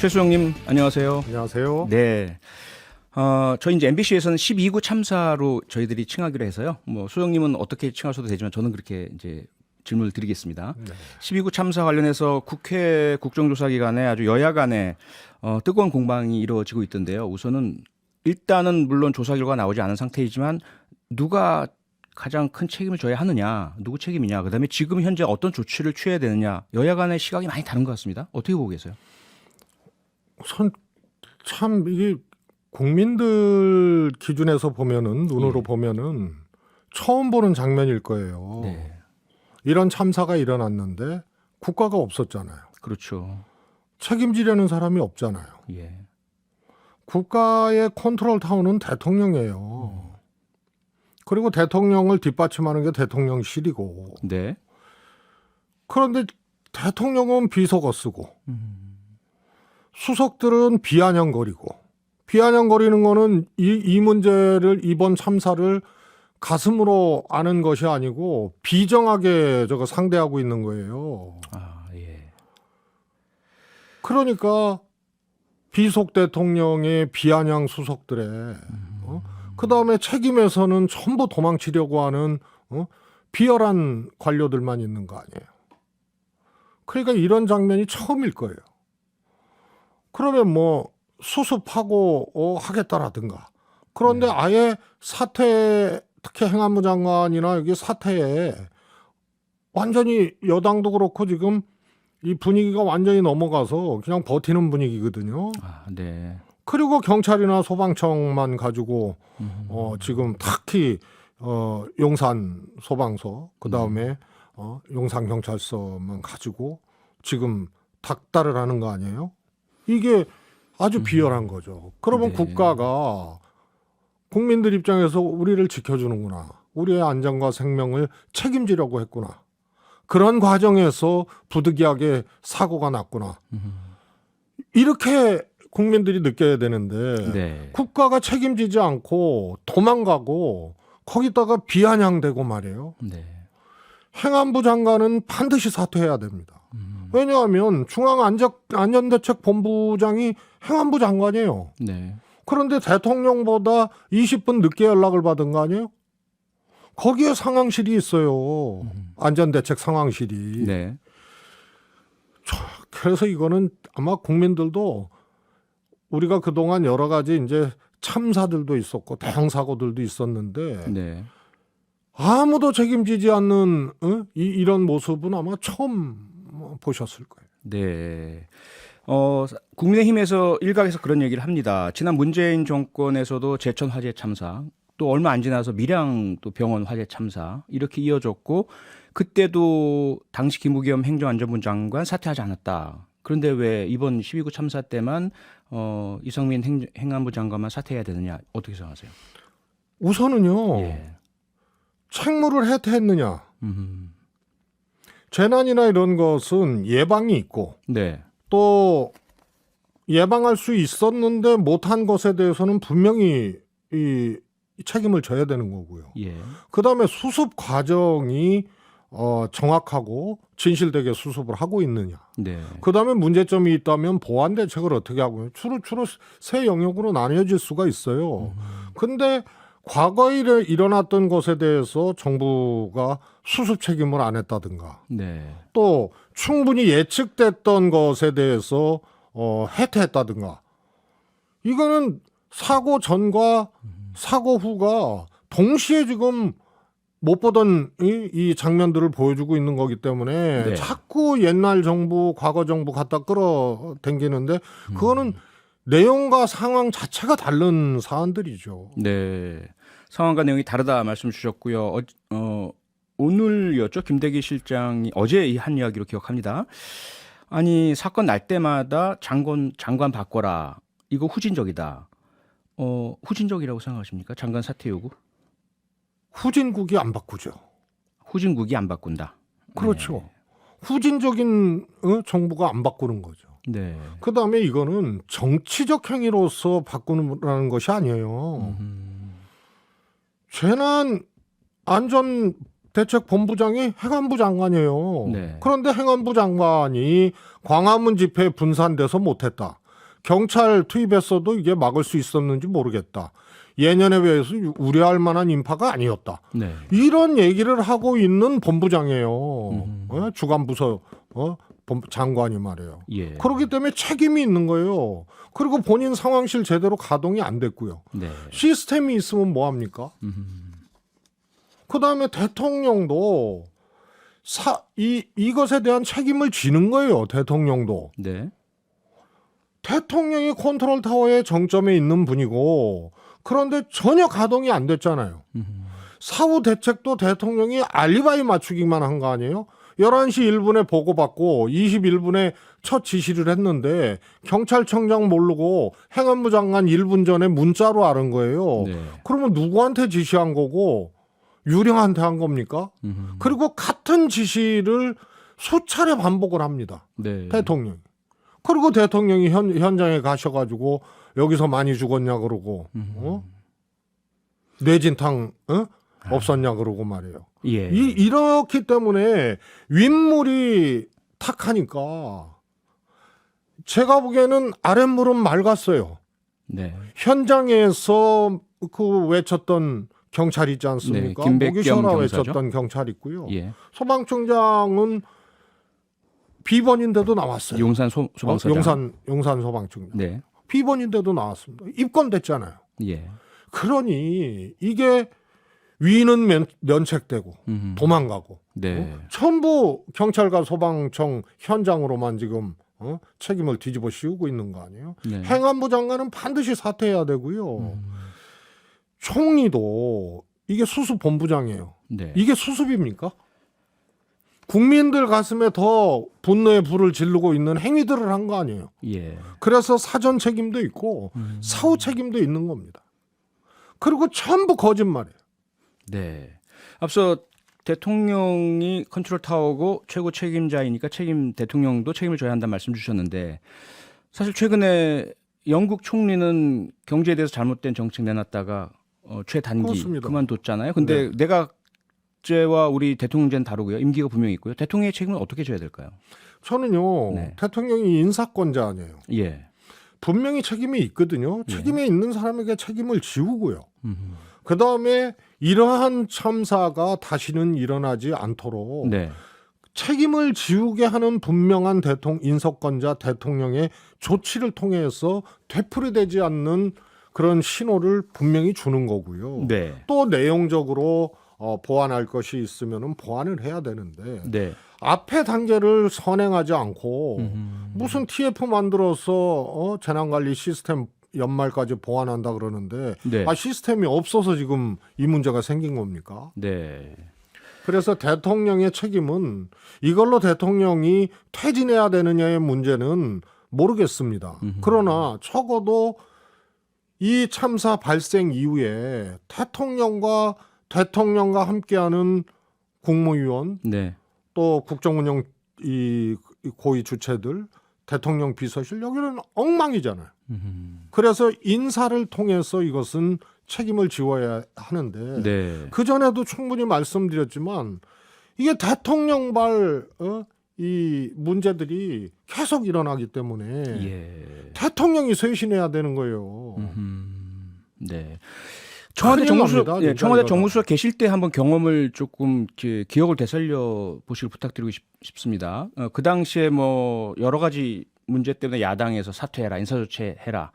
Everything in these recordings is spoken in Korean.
최수영님 안녕하세요. 안녕하세요. 네. 저희 이제 MBC에서는 12구 참사로 저희들이 칭하기로 해서요. 뭐 수영님은 어떻게 칭하셔도 되지만 저는 그렇게 이제 질문을 드리겠습니다. 네. 12구 참사 관련해서 국회 국정조사기관에 아주 여야 간에 뜨거운 공방이 이루어지고 있던데요. 우선은 일단은 물론 조사 결과가 나오지 않은 상태이지만 누가 가장 큰 책임을 져야 하느냐, 누구 책임이냐, 그다음에 지금 현재 어떤 조치를 취해야 되느냐, 여야 간의 시각이 많이 다른 것 같습니다. 어떻게 보고 계세요? 우선 참 이게 국민들 기준에서 보면은 눈으로 보면은 처음 보는 장면일 거예요. 네. 이런 참사가 일어났는데 국가가 없었잖아요. 그렇죠. 책임지려는 사람이 없잖아요. 예. 국가의 컨트롤 타워는 대통령이에요. 그리고 대통령을 뒷받침하는 게 대통령실이고. 네. 그런데 대통령은 비서가 쓰고 수석들은 비아냥거리고. 비아냥거리는 거는 이 문제를, 이번 참사를 가슴으로 아는 것이 아니고 비정하게 저거 상대하고 있는 거예요. 아, 예. 그러니까 비속 대통령의 비아냥 수석들의 그 다음에 책임에서는 전부 도망치려고 하는 비열한 관료들만 있는 거 아니에요. 그러니까 이런 장면이 처음일 거예요. 그러면 뭐 수습하고 하겠다라든가. 그런데 아예 사퇴, 특히 행안부 장관이나 여기 사퇴에 완전히 여당도 그렇고 지금 이 분위기가 완전히 넘어가서 그냥 버티는 분위기거든요. 아, 네. 그리고 경찰이나 소방청만 가지고 지금 특히 용산 소방서 그다음에 용산 경찰서만 가지고 지금 닥달을 하는 거 아니에요? 이게 아주 비열한 거죠. 그러면 네. 국가가 국민들 입장에서 우리를 지켜주는구나. 우리의 안전과 생명을 책임지려고 했구나. 그런 과정에서 부득이하게 사고가 났구나. 이렇게 국민들이 느껴야 되는데 네. 국가가 책임지지 않고 도망가고 거기다가 비아냥대고 말이에요. 네. 행안부 장관은 반드시 사퇴해야 됩니다. 왜냐하면 중앙안전대책본부장이 행안부 장관이에요. 네. 그런데 대통령보다 20분 늦게 연락을 받은 거 아니에요? 거기에 상황실이 있어요. 안전대책 상황실이. 네. 그래서 이거는 아마 국민들도 우리가 그동안 여러 가지 이제 참사들도 있었고 대형 사고들도 있었는데 네. 아무도 책임지지 않는 이런 모습은 아마 처음 보셨을 거예요. 네. 국민의힘에서 일각에서 그런 얘기를 합니다. 지난 문재인 정권에서도 제천 화재 참사, 또 얼마 안 지나서 밀양 또 병원 화재 참사 이렇게 이어졌고 그때도 당시 김부겸 행정안전부 장관 사퇴하지 않았다. 그런데 왜 이번 12구 참사 때만 이성민 행안부 장관만 사퇴해야 되느냐, 어떻게 생각하세요? 우선은요. 예. 책무를 해태했느냐. 재난이나 이런 것은 예방이 있고 네. 또 예방할 수 있었는데 못한 것에 대해서는 분명히 이 책임을 져야 되는 거고요. 예. 그다음에 수습 과정이 정확하고 진실되게 수습을 하고 있느냐. 네. 그다음에 문제점이 있다면 보완 대책을 어떻게 하고요. 주로 세 영역으로 나뉘어질 수가 있어요. 근데 과거에 일어났던 것에 대해서 정부가 수습 책임을 안 했다든가 네. 또 충분히 예측됐던 것에 대해서 해태했다든가 이거는 사고 전과 사고 후가 동시에 지금 못 보던 이 장면들을 보여주고 있는 거기 때문에 네. 자꾸 옛날 정부, 과거 정부 갖다 끌어당기는데 그거는 내용과 상황 자체가 다른 사안들이죠. 네. 상황과 내용이 다르다 말씀 주셨고요. 오늘이었죠. 김대기 실장이 어제 한 이야기로 기억합니다. 아니 사건 날 때마다 장관 바꿔라. 이거 후진적이다. 후진적이라고 생각하십니까? 장관 사퇴 요구? 후진국이 안 바꾸죠. 후진국이 안 바꾼다. 그렇죠. 후진적인 정부가 안 바꾸는 거죠. 네. 그다음에 이거는 정치적 행위로서 바꾸는 것이 아니에요. 재난 안전대책본부장이 행안부 장관이에요. 네. 그런데 행안부 장관이 광화문 집회 분산돼서 못했다. 경찰 투입했어도 이게 막을 수 있었는지 모르겠다. 예년에 비해서 우려할 만한 인파가 아니었다. 네. 이런 얘기를 하고 있는 본부장이에요. 주간부서 장관이 말이에요. 예. 그렇기 때문에 책임이 있는 거예요. 그리고 본인 상황실 제대로 가동이 안 됐고요. 네. 시스템이 있으면 뭐 합니까? 그다음에 대통령도 이것에 대한 책임을 지는 거예요. 대통령도. 네. 대통령이 컨트롤 타워의 정점에 있는 분이고 그런데 전혀 가동이 안 됐잖아요. 사후 대책도 대통령이 알리바이 맞추기만 한 거 아니에요? 11시 1분에 보고받고 21분에 첫 지시를 했는데 경찰청장 모르고 행안부 장관 1분 전에 문자로 알은 거예요. 네. 그러면 누구한테 지시한 거고 유령한테 한 겁니까? 그리고 같은 지시를 수차례 반복을 합니다. 네. 대통령이. 그리고 대통령이 현장에 가셔가지고 여기서 많이 죽었냐 그러고 뇌진탕 없었냐 그러고 말이에요. 예. 이렇기 때문에 윗물이 탁하니까 제가 보기에는 아랫물은 맑았어요. 네. 현장에서 그 외쳤던 경찰 있지 않습니까? 네, 김백겸 목이 쉬어라 경사죠. 외쳤던 경찰 있고요. 예. 소방청장은 비번인데도 나왔어요. 용산 소방서장. 용산 소방청장. 네. 비번인데도 나왔습니다. 입건됐잖아요. 예. 그러니 이게 위는 면책되고 도망가고 네. 전부 경찰과 소방청 현장으로만 지금 책임을 뒤집어 씌우고 있는 거 아니에요? 네. 행안부 장관은 반드시 사퇴해야 되고요. 총리도 이게 수습 본부장이에요. 네. 이게 수습입니까? 국민들 가슴에 더 분노의 불을 지르고 있는 행위들을 한 거 아니에요. 예. 그래서 사전 책임도 있고 사후 책임도 있는 겁니다. 그리고 전부 거짓말이에요. 네. 앞서 대통령이 컨트롤 타워고 최고 책임자이니까 대통령도 책임을 져야 한다는 말씀 주셨는데 사실 최근에 영국 총리는 경제에 대해서 잘못된 정책 내놨다가 최단기 그렇습니다. 그만뒀잖아요. 근데 내각제와 우리 대통령제는 다르고요. 임기가 분명히 있고요. 대통령의 책임은 어떻게 져야 될까요? 저는요. 네. 대통령이 인사권자 아니에요. 예. 분명히 책임이 있거든요. 책임이 있는 사람에게 책임을 지우고요. 그다음에 이러한 참사가 다시는 일어나지 않도록 네. 책임을 지우게 하는 분명한 인사권자 대통령의 조치를 통해서 되풀이되지 않는 그런 신호를 분명히 주는 거고요. 네. 또 내용적으로 보완할 것이 있으면은 보완을 해야 되는데 네. 앞에 단계를 선행하지 않고 무슨 TF 만들어서 재난관리 시스템 연말까지 보완한다 그러는데 네. 시스템이 없어서 지금 이 문제가 생긴 겁니까? 네. 그래서 대통령의 책임은 이걸로 대통령이 퇴진해야 되느냐의 문제는 모르겠습니다. 그러나 적어도 이 참사 발생 이후에 대통령과 함께하는 국무위원 네. 또 국정운영 이 고위 주체들 대통령 비서실 여기는 엉망이잖아요. 그래서 인사를 통해서 이것은 책임을 지워야 하는데 네. 그전에도 충분히 말씀드렸지만 이게 대통령발 이 문제들이 계속 일어나기 때문에 예. 대통령이 쇄신해야 되는 거예요. 네. 청와대 큰일 정무수석, 납니다, 진짜 청와대 이거는. 정무수석 계실 때 한번 경험을 조금 기억을 되살려 보시길 부탁드리고 싶습니다. 그 당시에 뭐 여러 가지 문제 때문에 야당에서 사퇴해라, 인사조치해라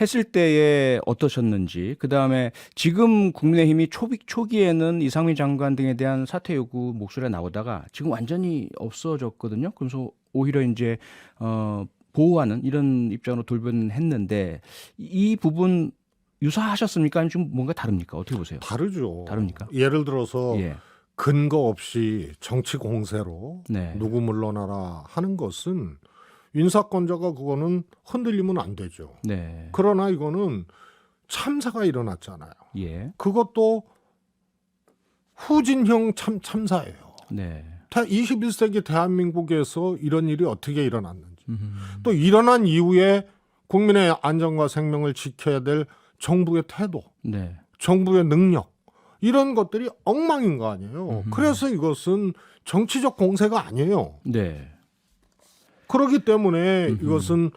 했을 때에 어떠셨는지, 그 다음에 지금 국민의힘이 초기에는 이상민 장관 등에 대한 사퇴 요구 목소리가 나오다가 지금 완전히 없어졌거든요. 그래서 오히려 이제 보호하는 이런 입장으로 돌변했는데 이 부분 유사하셨습니까? 아니면 좀 뭔가 다릅니까? 어떻게 보세요? 다르죠. 다릅니까? 예를 들어서 예. 근거 없이 정치 공세로 네. 누구 물러나라 하는 것은 인사권자가 그거는 흔들리면 안 되죠. 네. 그러나 이거는 참사가 일어났잖아요. 예. 그것도 후진형 참사예요. 네. 21세기 대한민국에서 이런 일이 어떻게 일어났는지 또 일어난 이후에 국민의 안전과 생명을 지켜야 될 정부의 태도, 네. 정부의 능력 이런 것들이 엉망인 거 아니에요. 그래서 이것은 정치적 공세가 아니에요. 네. 그렇기 때문에 이것은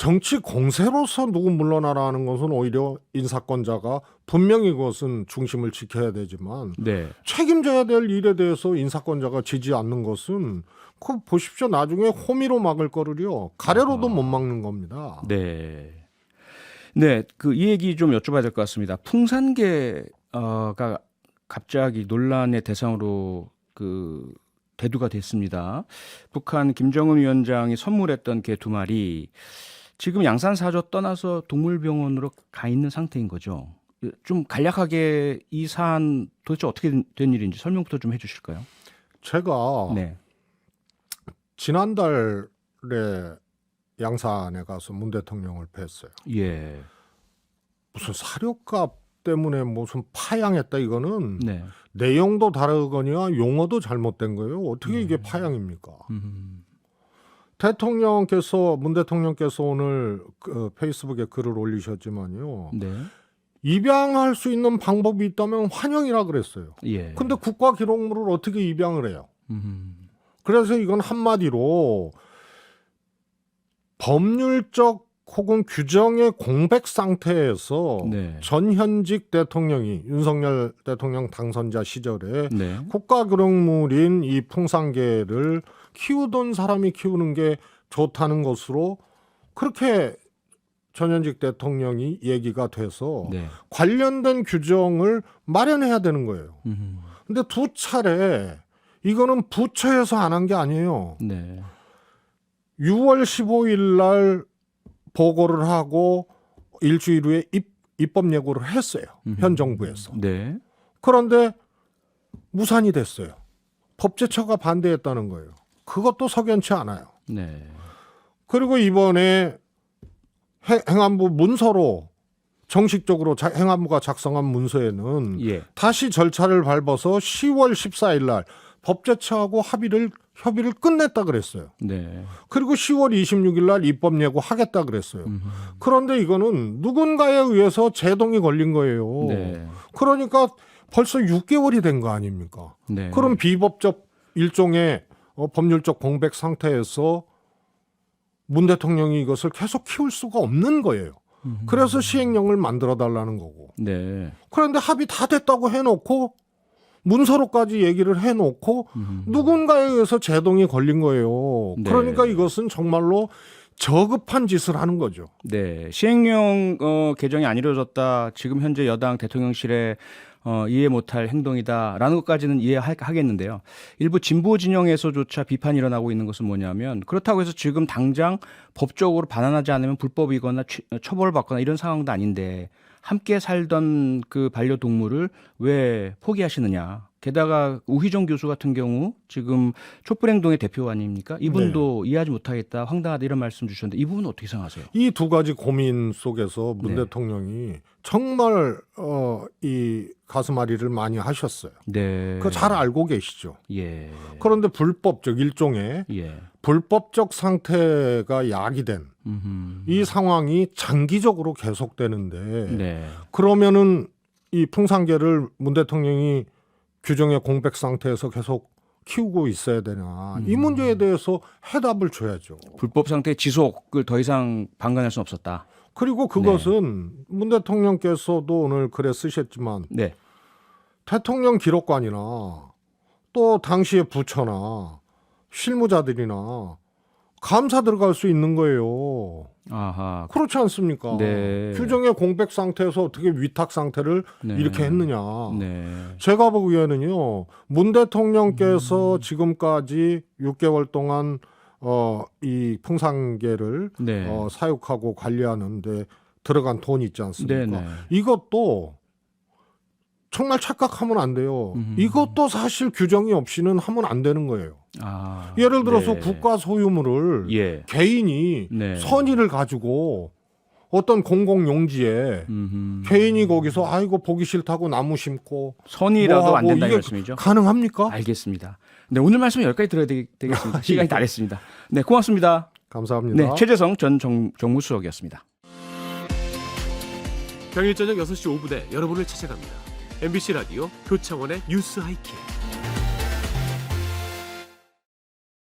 정치 공세로서 누구 물러나라 하는 것은 오히려 인사권자가 분명히 그것은 중심을 지켜야 되지만 네. 책임져야 될 일에 대해서 인사권자가 지지 않는 것은 그 보십시오. 나중에 호미로 막을 거를요. 가래로도 못 막는 겁니다. 네. 네, 그 이 얘기 좀 여쭤봐야 될 것 같습니다. 풍산개가 갑자기 논란의 대상으로 그 대두가 됐습니다. 북한 김정은 위원장이 선물했던 개 2마리 지금 양산사저 떠나서 동물병원으로 가 있는 상태인 거죠. 좀 간략하게 이 사안 도대체 어떻게 된 일인지 설명부터 좀 해주실까요? 제가 네. 지난달에 양산에 가서 문 대통령을 뵀어요. 예. 무슨 사료값 때문에 무슨 파양했다 이거는 네. 내용도 다르거니와 용어도 잘못된 거예요. 어떻게 이게 파양입니까? 문 대통령께서 오늘 그 페이스북에 글을 올리셨지만요. 네. 입양할 수 있는 방법이 있다면 환영이라 그랬어요. 예. 근데 국가 기록물을 어떻게 입양을 해요? 그래서 이건 한마디로 법률적 혹은 규정의 공백 상태에서 네. 전현직 대통령이 윤석열 대통령 당선자 시절에 네. 국가 기록물인 이 풍산개를 키우던 사람이 키우는 게 좋다는 것으로 그렇게 전현직 대통령이 얘기가 돼서 네. 관련된 규정을 마련해야 되는 거예요. 근데 2차례 이거는 부처에서 안 한 게 아니에요. 네. 6월 15일 날 보고를 하고 일주일 후에 입법 예고를 했어요. 현 정부에서. 네. 그런데 무산이 됐어요. 법제처가 반대했다는 거예요. 그것도 석연치 않아요. 네. 그리고 이번에 행안부 문서로 정식적으로 행안부가 작성한 문서에는 예. 다시 절차를 밟아서 10월 14일 날 법제처하고 협의를 끝냈다 그랬어요. 네. 그리고 10월 26일 날 입법 예고하겠다 그랬어요. 그런데 이거는 누군가에 의해서 제동이 걸린 거예요. 네. 그러니까 벌써 6개월이 된 거 아닙니까? 네. 그럼 비법적 일종의 법률적 공백 상태에서 문 대통령이 이것을 계속 키울 수가 없는 거예요. 그래서 시행령을 만들어 달라는 거고. 네. 그런데 합의 다 됐다고 해놓고 문서로까지 얘기를 해놓고 누군가에 의해서 제동이 걸린 거예요. 네. 그러니까 이것은 정말로 저급한 짓을 하는 거죠. 네. 시행령 개정이 안 이루어졌다. 지금 현재 여당 대통령실에 이해 못할 행동이다라는 것까지는 이해하겠는데요. 일부 진보 진영에서조차 비판이 일어나고 있는 것은 뭐냐면 그렇다고 해서 지금 당장 법적으로 반환하지 않으면 불법이거나 처벌을 받거나 이런 상황도 아닌데 함께 살던 그 반려동물을 왜 포기하시느냐. 게다가 우희정 교수 같은 경우 지금 촛불행동의 대표 아닙니까? 이분도 이해하지 못하겠다, 황당하다 이런 말씀 주셨는데 이 부분은 어떻게 생각하세요? 이 두 가지 고민 속에서 문 네. 대통령이 정말 이 가슴앓이를 많이 하셨어요. 네. 그거 잘 알고 계시죠. 예. 그런데 불법적 일종의 예. 불법적 상태가 야기된 이 상황이 장기적으로 계속되는데 네. 그러면은 이 풍산개를 문 대통령이 규정의 공백 상태에서 계속 키우고 있어야 되나 이 문제에 대해서 해답을 줘야죠. 불법 상태 지속을 더 이상 방관할 수는 없었다. 그리고 그것은 문 대통령께서도 오늘 글에 쓰셨지만 네. 대통령 기록관이나 또 당시의 부처나 실무자들이나 감사 들어갈 수 있는 거예요. 아하. 그렇지 않습니까? 네. 규정의 공백 상태에서 어떻게 위탁 상태를 네. 이렇게 했느냐. 네. 제가 보기에는요. 문 대통령께서 지금까지 6개월 동안 이 풍산개를 네. 사육하고 관리하는데 들어간 돈이 있지 않습니까? 네네. 이것도 정말 착각하면 안 돼요. 이것도 사실 규정이 없이는 하면 안 되는 거예요. 아, 예를 들어서 네. 국가 소유물을 예. 개인이 네. 선의를 가지고 어떤 공공용지에 개인이 거기서 아이고 보기 싫다고 나무 심고 선의라도 뭐 안 하고 된다는 이게 말씀이죠? 가능합니까? 알겠습니다. 네, 오늘 말씀 여기까지 들어야 되겠습니다. 시간이 다 됐습니다. 네, 고맙습니다. 감사합니다. 네, 최재성 전 정무수석이었습니다. 평일 저녁 6시 5분에 여러분을 찾아갑니다. MBC 라디오 표창원의 뉴스 하이킥.